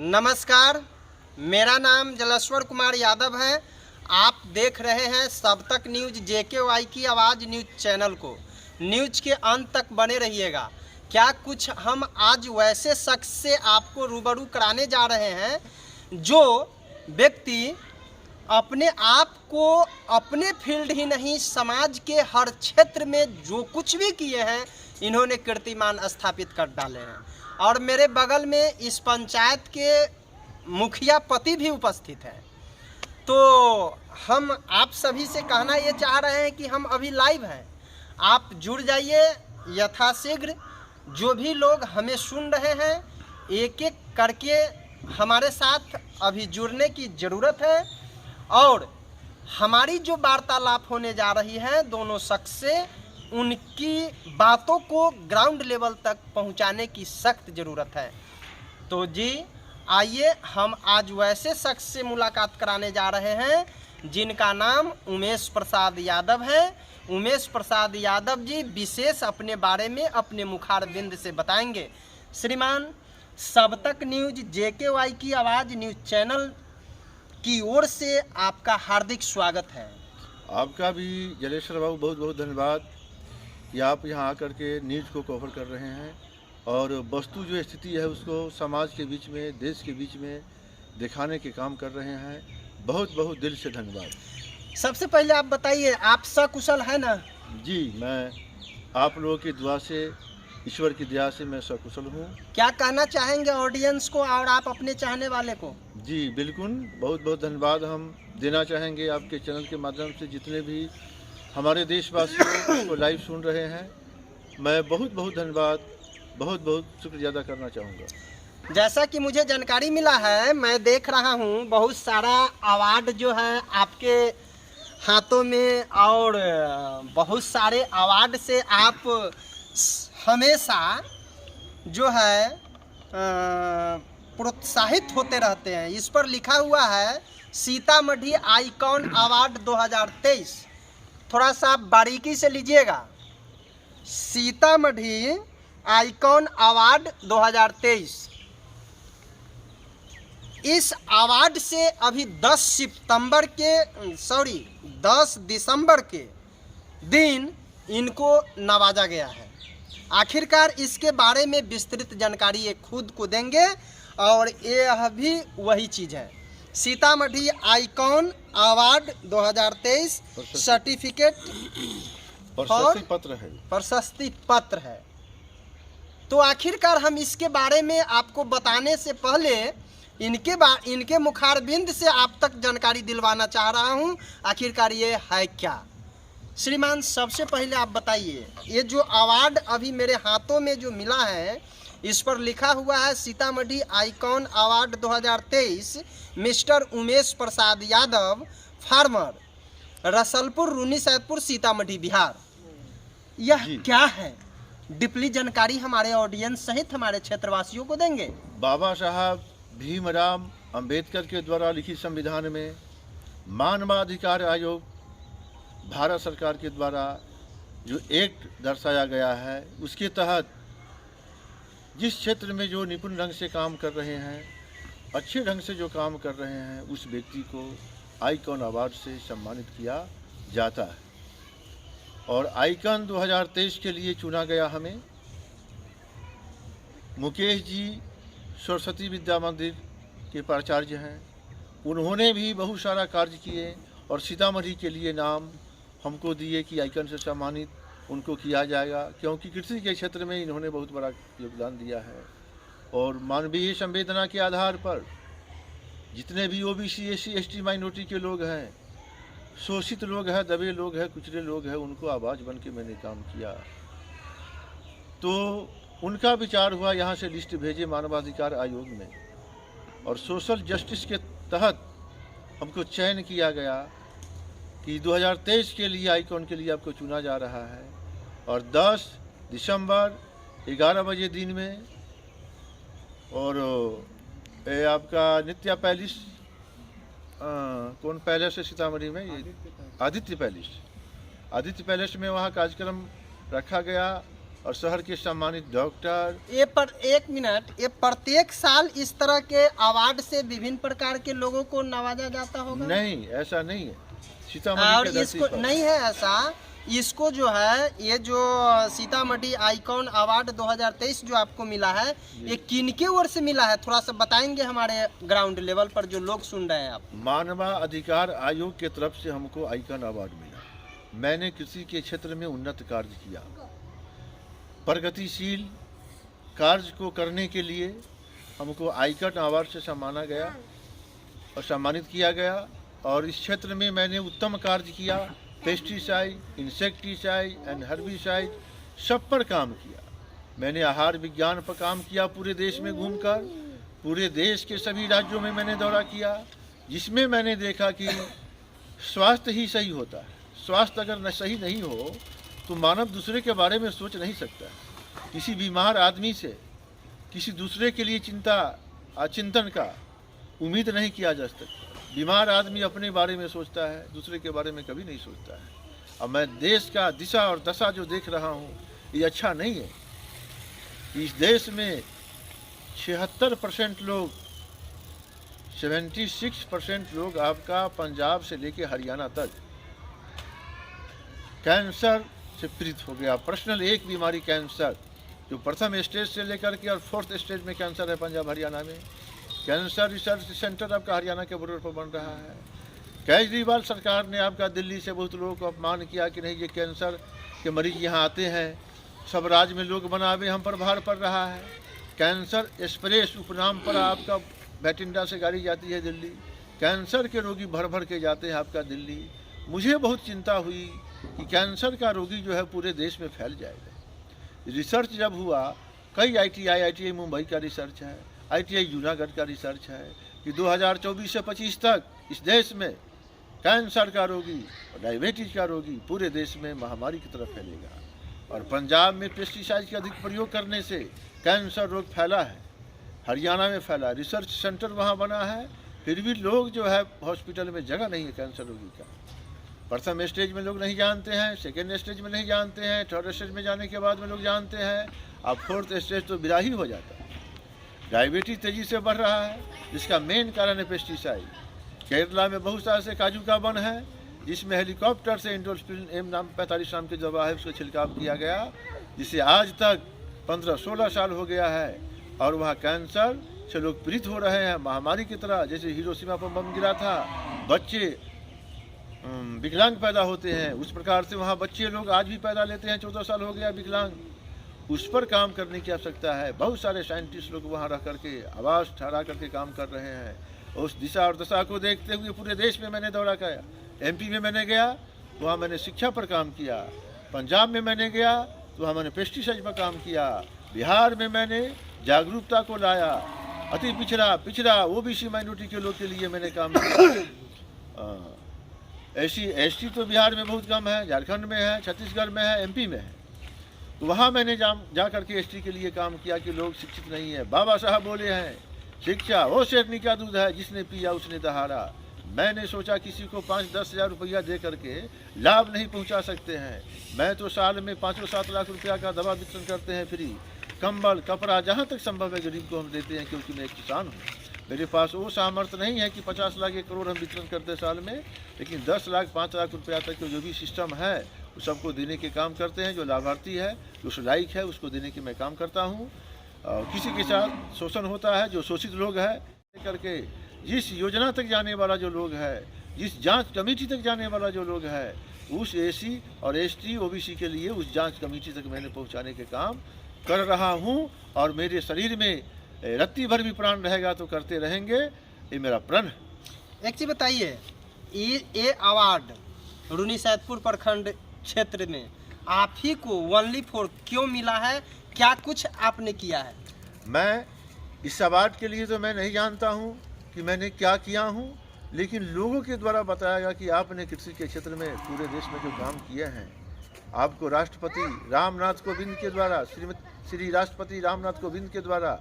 नमस्कार, मेरा नाम जलेश्वर कुमार यादव है। आप देख रहे हैं सब तक न्यूज JKY की आवाज़ न्यूज चैनल को। न्यूज के अंत तक बने रहिएगा। क्या कुछ हम आज वैसे शख्स से आपको रूबरू कराने जा रहे हैं जो व्यक्ति अपने आप को अपने फील्ड ही नहीं समाज के हर क्षेत्र में जो कुछ भी किए हैं इन्होंने कीर्तिमान स्थापित कर डाले हैं। और मेरे बगल में इस पंचायत के मुखिया पति भी उपस्थित हैं। तो हम आप सभी से कहना ये चाह रहे हैं कि हम अभी लाइव हैं, आप जुड़ जाइए यथाशीघ्र। जो भी लोग हमें सुन रहे हैं एक एक करके हमारे साथ अभी जुड़ने की ज़रूरत है। और हमारी जो वार्तालाप होने जा रही है दोनों शख्स से, उनकी बातों को ग्राउंड लेवल तक पहुंचाने की सख्त ज़रूरत है। तो जी आइए हम आज वैसे शख्स से मुलाकात कराने जा रहे हैं जिनका नाम उमेश प्रसाद यादव है। उमेश प्रसाद यादव जी विशेष अपने बारे में अपने मुखारबिंद से बताएंगे। श्रीमान, सब तक न्यूज JKY की आवाज़ न्यूज चैनल की ओर से आपका हार्दिक स्वागत है। आपका भी जलेश्वर बाबू बहुत बहुत धन्यवाद कि आप यहाँ आकर के न्यूज़ को कवर कर रहे हैं और वस्तु जो स्थिति है उसको समाज के बीच में, देश के बीच में दिखाने के काम कर रहे हैं। बहुत बहुत दिल से धन्यवाद। सबसे पहले आप बताइए, आप सकुशल है ना? जी, मैं आप लोगों की दुआ से, ईश्वर की दया से मैं सकुशल हूँ। क्या कहना चाहेंगे ऑडियंस को और आप अपने चाहने वाले को? जी बिल्कुल, बहुत बहुत धन्यवाद हम देना चाहेंगे आपके चैनल के माध्यम से। जितने भी हमारे देशवासियों को लाइव सुन रहे हैं, मैं बहुत बहुत धन्यवाद, बहुत बहुत शुक्रिया अदा करना चाहूँगा। जैसा कि मुझे जानकारी मिला है, मैं देख रहा हूँ बहुत सारा अवार्ड जो है आपके हाथों में, और बहुत सारे अवार्ड से आप हमेशा जो है प्रोत्साहित होते रहते हैं। इस पर लिखा हुआ है सीतामढ़ी आइकॉन अवार्ड 2023। थोड़ा सा आप बारीकी से लीजिएगा। Sitamarhi icon award 2023। इस अवार्ड से अभी 10 दिसंबर के दिन इनको नवाजा गया है। आखिरकार इसके बारे में विस्तृत जानकारी ये खुद को देंगे और यह भी वही चीज़ है। सीतामढ़ी आइकॉन अवार्ड 2023 सर्टिफिकेट और प्रशस्ति पत्र है। तो आखिरकार हम इसके बारे में आपको बताने से पहले इनके मुखारबिंद से आप तक जानकारी दिलवाना चाह रहा हूं, आखिरकार ये है क्या। श्रीमान, सबसे पहले आप बताइए, ये जो अवार्ड अभी मेरे हाथों में जो मिला है इस पर लिखा हुआ है Sitamarhi icon award 2023 Mr Umesh Prasad Yadav, farmer, Rasalpur, Runni Saidpur, Sitamarhi, Bihar. यह क्या है? डीपली जानकारी हमारे ऑडियंस सहित हमारे क्षेत्रवासियों को देंगे। बाबा साहब भीमराव अंबेडकर के द्वारा लिखित संविधान में मानवाधिकार आयोग भारत सरकार के द्वारा जो एक्ट दर्शाया गया है, उसके तहत जिस क्षेत्र में जो निपुण ढंग से काम कर रहे हैं, अच्छे ढंग से जो काम कर रहे हैं, उस व्यक्ति को आइकॉन अवार्ड से सम्मानित किया जाता है। और आइकॉन 2023 के लिए चुना गया हमें मुकेश जी सरस्वती विद्या मंदिर के प्राचार्य हैं। उन्होंने भी बहुत सारा कार्य किए और सीतामढ़ी के लिए नाम हमको दिए कि आइकॉन से सम्मानित उनको किया जाएगा, क्योंकि कृषि के क्षेत्र में इन्होंने बहुत बड़ा योगदान दिया है। और मानवीय संवेदना के आधार पर जितने भी OBC SC ST माइनॉरिटी के लोग हैं, शोषित लोग हैं, दबे लोग हैं, कुचले लोग हैं, उनको आवाज़ बन के मैंने काम किया। तो उनका विचार हुआ यहाँ से लिस्ट भेजे मानवाधिकार आयोग में, और सोशल जस्टिस के तहत हमको चयन किया गया कि 2023 के लिए आइकॉन के लिए आपको चुना जा रहा है। और 10 दिसंबर 11 बजे दिन में, और ये आपका नित्या पैलेस, कौन पैलेस है सीतामढ़ी में? आदित्य पैलेस में वहाँ कार्यक्रम रखा गया और शहर के सम्मानित डॉक्टर। ये पर एक मिनट, ये प्रत्येक साल इस तरह के अवार्ड से विभिन्न प्रकार के लोगों को नवाजा जाता होगा? नहीं, ऐसा नहीं है। सीतामढ़ी और के धरती इसको पर नहीं है ऐसा, इसको जो है ये जो सीतामढ़ी आइकॉन अवार्ड 2023 जो आपको मिला है, ये किनके ओर से मिला है? थोड़ा सा बताएंगे हमारे ग्राउंड लेवल पर जो लोग सुन रहे हैं आप। मानवाधिकार आयोग के तरफ से हमको आइकन अवार्ड मिला। मैंने कृषि के क्षेत्र में उन्नत कार्य किया, प्रगतिशील कार्य को करने के लिए हमको आइकन अवार्ड से सम्माना गया और सम्मानित किया गया। और इस क्षेत्र में मैंने उत्तम कार्य किया। पेस्टिसाइड, इंसेक्टिसाइड एंड हर्बिसाइड सब पर काम किया। मैंने आहार विज्ञान पर काम किया पूरे देश में घूमकर। पूरे देश के सभी राज्यों में मैंने दौरा किया, जिसमें मैंने देखा कि स्वास्थ्य ही सही होता है। स्वास्थ्य अगर सही नहीं हो तो मानव दूसरे के बारे में सोच नहीं सकता। किसी बीमार आदमी से किसी दूसरे के लिए चिंतन का उम्मीद नहीं किया जा सकता। बीमार आदमी अपने बारे में सोचता है, दूसरे के बारे में कभी नहीं सोचता है। अब मैं देश का दिशा और दशा जो देख रहा हूँ, ये अच्छा नहीं है। इस देश में 76% लोग, 76% लोग आपका पंजाब से लेके हरियाणा तक कैंसर से पीड़ित हो गया। पर्सनल एक बीमारी कैंसर, जो प्रथम स्टेज से लेकर के और 4th स्टेज में कैंसर है पंजाब हरियाणा में। कैंसर रिसर्च सेंटर आपका हरियाणा के बॉर्डर पर बन रहा है। केजरीवाल सरकार ने आपका दिल्ली से बहुत लोगों को अपमान किया कि नहीं, ये कैंसर के मरीज यहाँ आते हैं, सब राज्य में लोग बनावे, हम पर भार पड़ रहा है। कैंसर एक्सप्रेस उपनाम पर आपका बैटिंडा से गाड़ी जाती है दिल्ली। कैंसर के रोगी भर भर के जाते हैं आपका दिल्ली। मुझे बहुत चिंता हुई कि कैंसर का रोगी जो है पूरे देश में फैल जाएगा। रिसर्च जब हुआ, कई IIT मुंबई का रिसर्च है, ITI जूनागढ़ का रिसर्च है कि 2024 से 25 तक इस देश में कैंसर का रोगी और डायबिटीज का रोगी पूरे देश में महामारी की तरफ फैलेगा। और पंजाब में पेस्टिसाइड के अधिक प्रयोग करने से कैंसर रोग फैला है, हरियाणा में फैला। रिसर्च सेंटर वहाँ बना है, फिर भी लोग जो है हॉस्पिटल में जगह नहीं है कैंसर रोगी का। प्रथम स्टेज में लोग नहीं जानते हैं, सेकेंड स्टेज में नहीं जानते हैं, 3rd स्टेज में जाने के बाद में लोग जानते हैं, अब 4th स्टेज तो बिराही हो जाता है। डायबिटीज तेजी से बढ़ रहा है, जिसका मेन कारण है पेस्टिसाइड। केरला में बहुत सारे से काजू का वन है, जिसमें हेलीकॉप्टर से इंडोल्फिन एम नाम 45 नाम की दवा है, उसको छिड़काव किया गया, जिसे आज तक 15-16 साल हो गया है। और वहाँ कैंसर से लोग पीड़ित हो रहे हैं महामारी की तरह। जैसे हिरोशिमा पर बम गिरा था, बच्चे विकलांग पैदा होते हैं, उस प्रकार से वहाँ बच्चे लोग आज भी पैदा लेते हैं, 14 साल हो गया विकलांग। उस पर काम करने की आवश्यकता है। बहुत सारे साइंटिस्ट लोग वहाँ रह करके आवाज़ ठहरा करके काम कर रहे हैं। उस दिशा और दशा को देखते हुए पूरे देश में मैंने दौरा किया। MP में मैंने गया, वहाँ मैंने शिक्षा पर काम किया। पंजाब में मैंने गया तो वहाँ मैंने पेस्टिसाइड पर काम किया। बिहार में मैंने जागरूकता को लाया, अति पिछड़ा OBC माइनॉरिटी के लोग के लिए मैंने काम किया। SC तो बिहार में बहुत कम है, झारखंड में है, छत्तीसगढ़ में है, MP में है। तो वहाँ मैंने जा करके ST के लिए काम किया कि लोग शिक्षित नहीं है। बाबा साहब बोले हैं, शिक्षा वो शेरनी का दूध है, जिसने पिया उसने दहाड़ा। मैंने सोचा किसी को 5-10 हज़ार रुपया दे करके लाभ नहीं पहुँचा सकते हैं। मैं तो साल में 5-7 लाख रुपया का दवा वितरण करते हैं, फ्री कंबल कपड़ा जहाँ तक संभव है गरीब को हम देते हैं, क्योंकि मैं एक किसान हूँ। मेरे पास वो सामर्थ्य नहीं है कि 50 लाख 1 करोड़ हम वितरण करते साल में, लेकिन 10 लाख 5 लाख रुपया तक के जो भी सिस्टम है वो सबको देने के काम करते हैं। जो लाभार्थी है, जो लायक है, उसको देने के मैं काम करता हूँ। किसी के साथ शोषण होता है, जो शोषित लोग हैं करके जिस योजना तक जाने वाला जो लोग है, जिस जांच कमेटी तक जाने वाला जो लोग है, उस SC और ST OBC के लिए उस जांच कमेटी तक मैंने पहुंचाने के काम कर रहा हूं। और मेरे शरीर में रत्ती भर भी प्राण रहेगा तो करते रहेंगे, ये मेरा प्रण है। एक चीज़ बताइए, ये अवार्ड रूनी सैदपुर प्रखंड क्षेत्र में आप ही को ओनली फॉर क्यों मिला है? क्या कुछ आपने किया है? मैं इस अवार्ड के लिए तो मैं नहीं जानता हूँ कि मैंने क्या किया हूँ, लेकिन लोगों के द्वारा बताया गया कि आपने कृषि के क्षेत्र में पूरे देश में जो काम किए हैं, आपको राष्ट्रपति रामनाथ कोविंद के द्वारा, श्री राष्ट्रपति रामनाथ कोविंद के द्वारा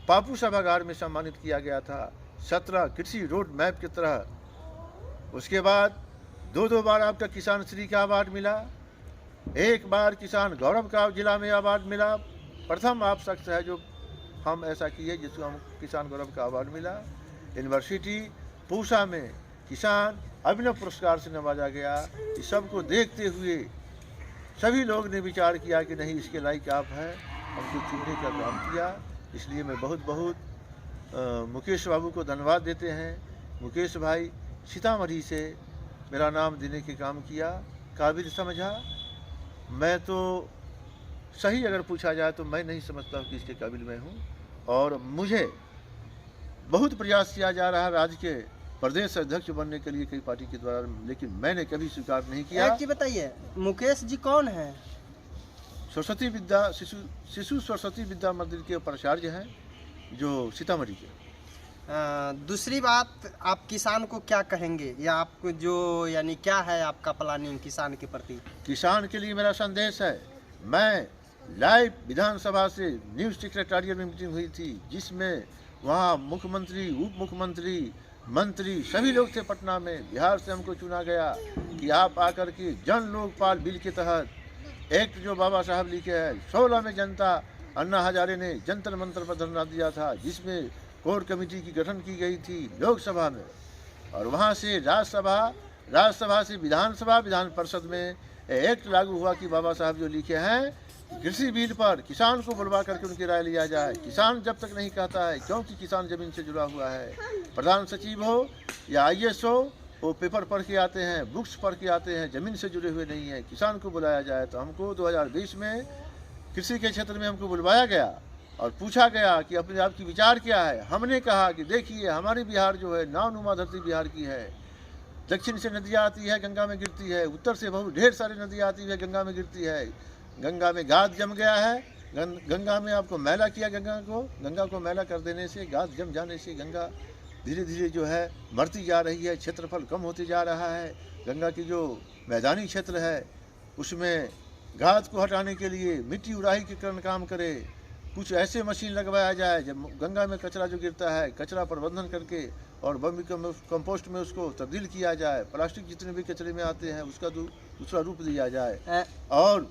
पापू सभागार में सम्मानित किया गया था 17 कृषि रोड मैप की तरह। उसके बाद 2 बार आपका किसान श्री का अवार्ड मिला। एक बार किसान गौरव का जिला में अवार्ड मिला। प्रथम आप शख्स है जो हम ऐसा किए जिसको हम किसान गौरव का अवार्ड मिला। यूनिवर्सिटी पूसा में किसान अभिनव पुरस्कार से नवाजा गया। इस सब को देखते हुए सभी लोग ने विचार किया कि नहीं, इसके लायक आप हैं, हमको चुनने का काम किया। इसलिए मैं बहुत बहुत मुकेश बाबू को धन्यवाद देते हैं। मुकेश भाई सीतामढ़ी से मेरा नाम देने के काम किया, काबिल समझा। मैं तो सही अगर पूछा जाए तो मैं नहीं समझता हूँ कि इसके काबिल मैं हूँ, और मुझे बहुत प्रयास किया जा रहा है राज्य के प्रदेश अध्यक्ष बनने के लिए कई पार्टी के द्वारा, लेकिन मैंने कभी स्वीकार नहीं किया। एक चीज बताइए, मुकेश जी कौन है? सरस्वती विद्या शिशु सरस्वती विद्या मंदिर के प्राचार्य हैं जो सीतामढ़ी के। दूसरी बात, आप किसान को क्या कहेंगे, या आपको जो यानी क्या है आपका प्लानिंग किसान के प्रति? किसान के लिए मेरा संदेश है, मैं लाइव विधानसभा से न्यूज़ सेक्रेटरिएट में मीटिंग हुई थी, जिसमें वहाँ मुख्यमंत्री, उप मुख्यमंत्री, मंत्री सभी लोग थे पटना में। बिहार से हमको चुना गया कि आप आकर के जन लोकपाल बिल के तहत एक्ट जो बाबा साहब लिखे हैं, 16 में जनता अन्ना हजारे ने जंतर मंतर पर धरना दिया था, जिसमें कोर कमेटी की गठन की गई थी लोकसभा में, और वहाँ से राज्यसभा से विधानसभा, विधान परिषद में एक्ट लागू हुआ कि बाबा साहब जो लिखे हैं कृषि बिल पर किसान को बुलवा करके उनकी राय लिया जाए। किसान जब तक नहीं कहता है, क्योंकि किसान जमीन से जुड़ा हुआ है। प्रधान सचिव हो या IAS हो, वो पेपर पढ़ के आते हैं, बुक्स पढ़ के आते हैं, ज़मीन से जुड़े हुए नहीं हैं। किसान को बुलाया जाए। तो हमको 2020 में कृषि के क्षेत्र में हमको बुलवाया गया और पूछा गया कि अपने आपकी विचार क्या है। हमने कहा कि देखिए, हमारी बिहार जो है नावनुमा धरती बिहार की है। दक्षिण से नदियाँ आती है, गंगा में गिरती है, उत्तर से बहुत ढेर सारी नदियाँ आती है, गंगा में गिरती है। गंगा में गाद जम गया है, गंगा में आपको मैला किया, गंगा को मैला कर देने से, गाद जम जाने से गंगा धीरे धीरे जो है मरती जा रही है, क्षेत्रफल कम होते जा रहा है। गंगा की जो मैदानी क्षेत्र है उसमें गाद को हटाने के लिए मिट्टी उड़ाही के कारण काम करे, कुछ ऐसे मशीन लगवाया जाए जब गंगा में कचरा जो गिरता है, कचरा प्रबंधन करके और वर्मी कंपोस्ट में उसको तब्दील किया जाए। प्लास्टिक जितने भी कचरे में आते हैं उसका दूसरा रूप दिया जाए। और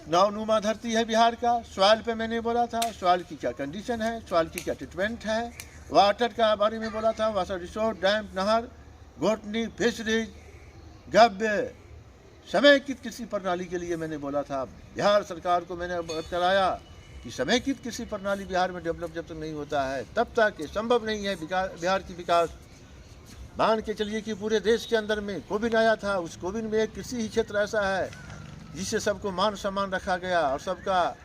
नावनुमा धरती है बिहार का। सॉइल पे मैंने बोला था, सॉइल की क्या कंडीशन है, सॉइल की क्या ट्रीटमेंट है। वाटर का बारे में बोला था, वाटर रिसोर्स, डैम, नहर, घोटनी, फिशरीज, गव्य, समेकित कृषि प्रणाली के लिए मैंने बोला था। बिहार सरकार को मैंने अवगत कराया कि समेकित कृषि प्रणाली बिहार में डेवलप जब तक नहीं होता है तब तक ये संभव नहीं है बिहार की विकास। मान के चलिए कि पूरे देश के अंदर में कोविड आया था, उस कोविड में एक कृषि ही क्षेत्र ऐसा है जिससे सबको मान सम्मान रखा गया और सबका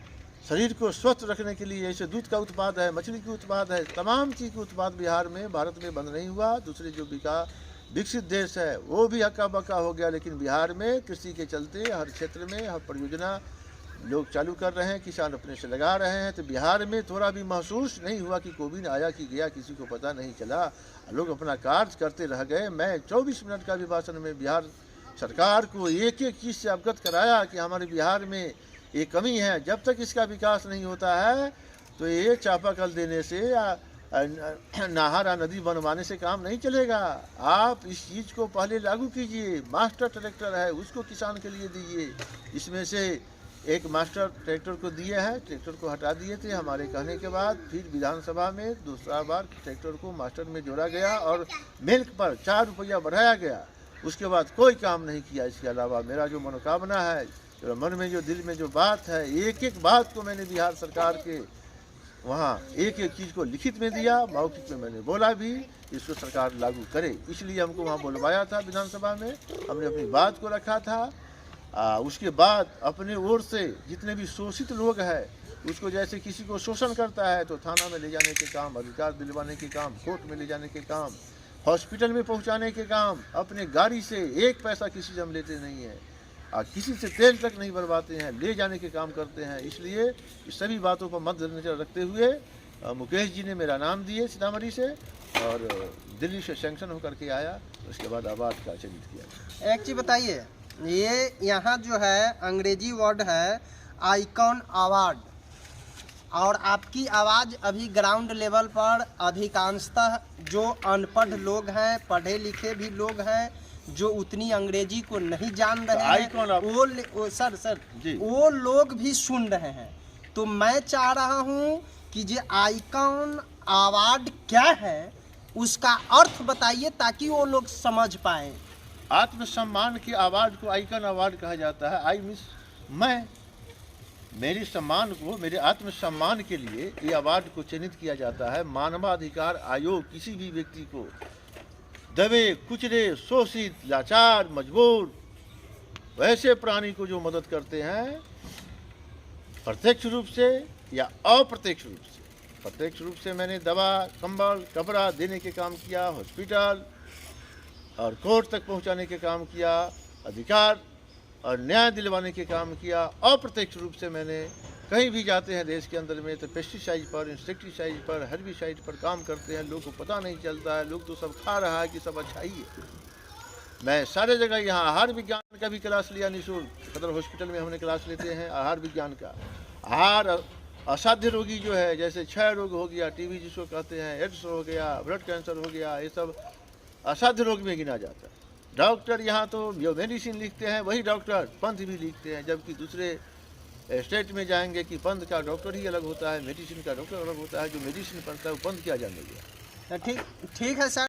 शरीर को स्वस्थ रखने के लिए, जैसे दूध का उत्पाद है, मछली की उत्पाद है, तमाम चीज़ का उत्पाद बिहार में, भारत में बंद नहीं हुआ। दूसरे जो विकसित देश है वो भी हक्का बक्का हो गया, लेकिन बिहार में कृषि के चलते हर क्षेत्र में हर परियोजना लोग चालू कर रहे हैं, किसान अपने से लगा रहे हैं। तो बिहार में थोड़ा भी महसूस नहीं हुआ कि कोविड आया कि गया, किसी को पता नहीं चला, लोग अपना कार्य करते रह गए। मैं 24 मिनट का भी भाषण में बिहार सरकार को एक एक चीज़ से अवगत कराया कि हमारे बिहार में ये कमी है। जब तक इसका विकास नहीं होता है तो ये चापाकल देने से या नहर या नदी बनवाने से काम नहीं चलेगा। आप इस चीज़ को पहले लागू कीजिए। मास्टर ट्रैक्टर है उसको किसान के लिए दीजिए। इसमें से एक मास्टर ट्रैक्टर को दिए हैं, ट्रैक्टर को हटा दिए थे हमारे कहने के बाद। फिर विधानसभा में दूसरा बार ट्रैक्टर को मास्टर में जोड़ा गया और मिल्क पर 4 रुपया बढ़ाया गया। उसके बाद कोई काम नहीं किया। इसके अलावा मेरा जो मनोकामना है, जो मन में जो दिल में जो बात है, एक एक बात को मैंने बिहार सरकार के वहाँ एक एक चीज़ को लिखित में दिया, मौखिक में मैंने बोला भी, इसको सरकार लागू करे। इसलिए हमको वहाँ बुलवाया था विधानसभा में, हमने अपनी बात को रखा था। उसके बाद अपने ओर से जितने भी शोषित लोग हैं उसको, जैसे किसी को शोषण करता है तो थाना में ले जाने के काम, अधिकार दिलवाने के काम, कोर्ट में ले जाने के काम, हॉस्पिटल में पहुंचाने के काम, अपने गाड़ी से एक पैसा किसी से हम लेते नहीं हैं, किसी से तेल तक नहीं भरवाते हैं, ले जाने के काम करते हैं। इसलिए इस सभी बातों पर मद्देनजर रखते हुए मुकेश जी ने मेरा नाम दिए सीतामढ़ी से और दिल्ली से सैंक्शन होकर के आया। उसके बाद अवार्ड का चयनित किया। एक चीज़ बताइए, ये यहाँ जो है अंग्रेजी वर्ड है आइकॉन अवार्ड, और आपकी आवाज़ अभी ग्राउंड लेवल पर अधिकांशतः जो अनपढ़ लोग हैं, पढ़े लिखे भी लोग हैं, जो उतनी अंग्रेजी को नहीं जान तो रहे आई हैं कौन आप? वो सर जी। वो लोग भी सुन रहे हैं। तो मैं चाह रहा हूँ कि ये आइकॉन अवार्ड क्या है उसका अर्थ बताइए ताकि वो लोग समझ पाए। आत्मसम्मान के अवार्ड को आइकन अवार्ड कहा जाता है। आई मीन्स मैं, मेरे सम्मान को, मेरे आत्मसम्मान के लिए ये अवार्ड को चयनित किया जाता है। मानवाधिकार आयोग किसी भी व्यक्ति को दबे कुचले, शोषित, लाचार, मजबूर वैसे प्राणी को जो मदद करते हैं प्रत्यक्ष रूप से या अप्रत्यक्ष रूप से। प्रत्यक्ष रूप से मैंने दवा, कंबल, कपड़ा देने के काम किया, हॉस्पिटल और कोर्ट तक पहुंचाने के काम किया, अधिकार और न्याय दिलवाने के काम किया। अप्रत्यक्ष रूप से मैंने कहीं भी जाते हैं देश के अंदर में तो पेस्टिसाइड पर, इंसेक्टिसाइड पर, हर्बिसाइड पर काम करते हैं। लोग को पता नहीं चलता है, लोग तो सब खा रहा है कि सब अच्छा ही है। मैं सारे जगह यहाँ आहार विज्ञान का भी क्लास लिया निःशुल्क। सदर हॉस्पिटल में हमने क्लास लेते हैं आहार विज्ञान का। आहार असाध्य रोगी जो है, जैसे क्षय रोग हो गया, टीबी जिसको कहते हैं, एड्स हो गया, ब्लड कैंसर हो गया, ये सब असाध्य रोग में गिना जाता है। डॉक्टर यहाँ तो जो मेडिसिन लिखते हैं वही डॉक्टर पंथ भी लिखते हैं, जबकि दूसरे स्टेट में जाएंगे कि पंथ का डॉक्टर ही अलग होता है, मेडिसिन का डॉक्टर अलग होता है। जो मेडिसिन पढ़ता है वो पंथ क्या जानेगा। ठीक है सर।